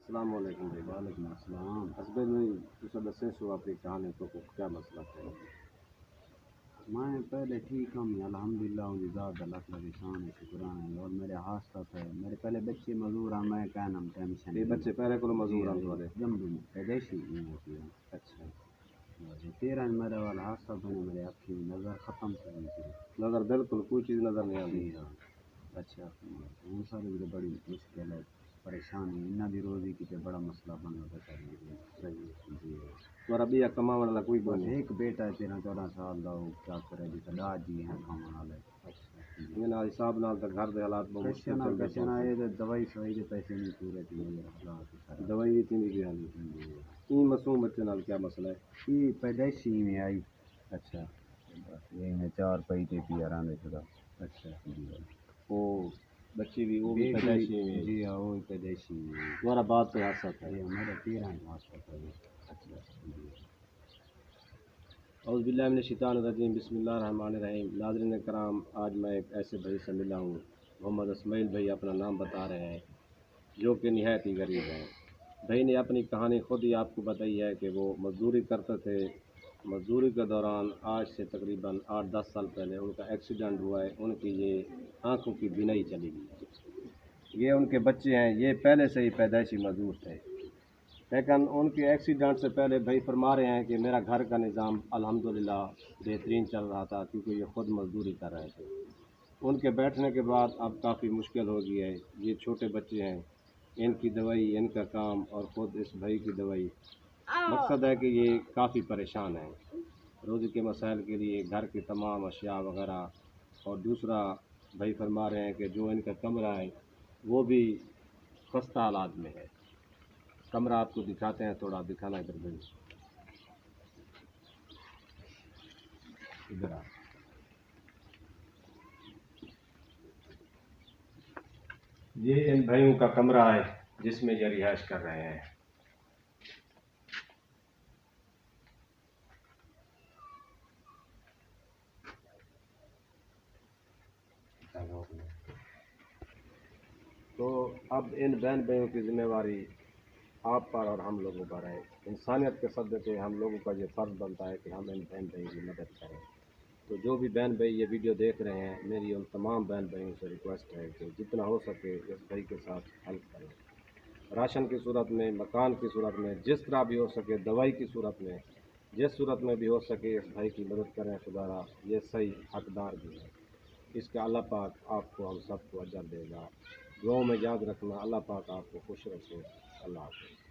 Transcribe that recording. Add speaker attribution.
Speaker 1: السلام علیکم بھائی۔
Speaker 2: وعلیکم السلام۔
Speaker 1: حسبے بھائی تسا دسے سو اپنی کہانی تو کیا مسئلہ ہے؟
Speaker 2: میں پہلے ٹھیک ہوں الحمدللہ ہوں ذات اللہ کا شان ہے شکران ہے اور میرے حاصل ہے میرے پہلے بچے مزدور ہیں میں کہہ نام ٹینشن
Speaker 1: یہ بچے پہلے کو مزدور ہیں والے؟
Speaker 2: جمدو پیدائشی نہیں ہوتی ہے۔
Speaker 1: اچھا
Speaker 2: 13 میرے والا حاصل ہونے میرے اکھی نظر ختم سے
Speaker 1: نظر بالکل کوئی چیز نظر نہیں آتی؟
Speaker 2: اچھا ان سارے بھی بڑی مشکل ہے پریشانی انہاں دی روزی کی تے بڑا مسئلہ بن رہا ہے۔
Speaker 1: صحیح
Speaker 2: جی
Speaker 1: اور ابھی یا کما والا کوئی
Speaker 2: بس
Speaker 1: نہیں؟
Speaker 2: ایک بیٹا ہے 13-14 سال دا وہ کیا کرے جی تلا جی ہیں کھانے والے۔
Speaker 1: یہ نا حساب نال تو گھر دے حالات بہت مشکل چل رہے
Speaker 2: کچھ نہ یہ دوائی شوائی دے پیسے نہیں پورے تھی
Speaker 1: ہیں، دوائی بھی تھی نہیں حالی۔ این معصوم بچے نال کیا مسئلہ ہے؟
Speaker 2: یہ پیدائشی میں آئی
Speaker 1: اچھا
Speaker 2: بس یہ میں 4 پئی تے پی آرام دے خدا۔
Speaker 1: اچھا
Speaker 2: جی
Speaker 1: وہ بچی بھی وہ بھی پیدائشی میں؟
Speaker 2: جی ہاں وہ پیدائشی میں
Speaker 1: تمہارا بات تو حادثہ تھا؟
Speaker 2: جی میرا 13 حاصل ہے۔
Speaker 1: اچھا اعوذ باللہ من الشیطان الرجیم، بسم اللہ الرحمن الرحیم۔ ناظرین کرام، آج میں ایک ایسے بھائی سے ملا ہوں، محمد اسماعیل بھائی اپنا نام بتا رہے ہیں، جو کہ نہایت ہی غریب ہیں۔ بھائی نے اپنی کہانی خود ہی آپ کو بتائی ہے کہ وہ مزدوری کرتے تھے، مزدوری کے دوران آج سے تقریباً 8-10 سال پہلے ان کا ایکسیڈنٹ ہوا ہے، ان کی یہ آنکھوں کی بینائی چلی گئی۔ یہ ان کے بچے ہیں، یہ پہلے سے ہی پیدائشی مزدور تھے، لیکن ان کے ایکسیڈنٹ سے پہلے بھائی فرما رہے ہیں کہ میرا گھر کا نظام الحمدللہ بہترین چل رہا تھا، کیونکہ یہ خود مزدوری کر رہے تھے۔ ان کے بیٹھنے کے بعد اب کافی مشکل ہو گئی ہے، یہ چھوٹے بچے ہیں، ان کی دوائی، ان کا کام اور خود اس بھائی کی دوائی، مقصد ہے کہ یہ کافی پریشان ہیں روزی کے مسائل کے لیے، گھر کی تمام اشیاء وغیرہ۔ اور دوسرا بھائی فرما رہے ہیں کہ جو ان کا کمرہ ہے وہ بھی خستہ حالات میں ہے۔ کمرہ آپ کو دکھاتے ہیں، تھوڑا دکھانا ادھر بھائی، ادھر آپ۔ یہ ان بھائیوں کا کمرہ ہے جس میں یہ رہائش کر رہے ہیں۔ تو اب ان بہن بھائیوں کی ذمہ داری آپ پر اور ہم لوگوں پر ہے۔ انسانیت کے سطح پہ ہم لوگوں کا یہ فرض بنتا ہے کہ ہم ان بہن بھائیوں کی مدد کریں۔ تو جو بھی بہن بھائی یہ ویڈیو دیکھ رہے ہیں، میری ان تمام بہن بھائیوں سے ریکویسٹ ہے کہ جتنا ہو سکے اس بھائی کے ساتھ ہیلپ کریں، راشن کی صورت میں، مکان کی صورت میں، جس طرح بھی ہو سکے، دوائی کی صورت میں، جس صورت میں بھی ہو سکے اس بھائی کی مدد کریں۔ خدا را یہ صحیح حقدار بھی ہے، اس کا اللہ پاک آپ کو ہم سب کو اجر دے گا۔ دعاؤں میں یاد رکھنا، اللہ پاک آپ کو خوش رکھے۔ اللہ حافظ۔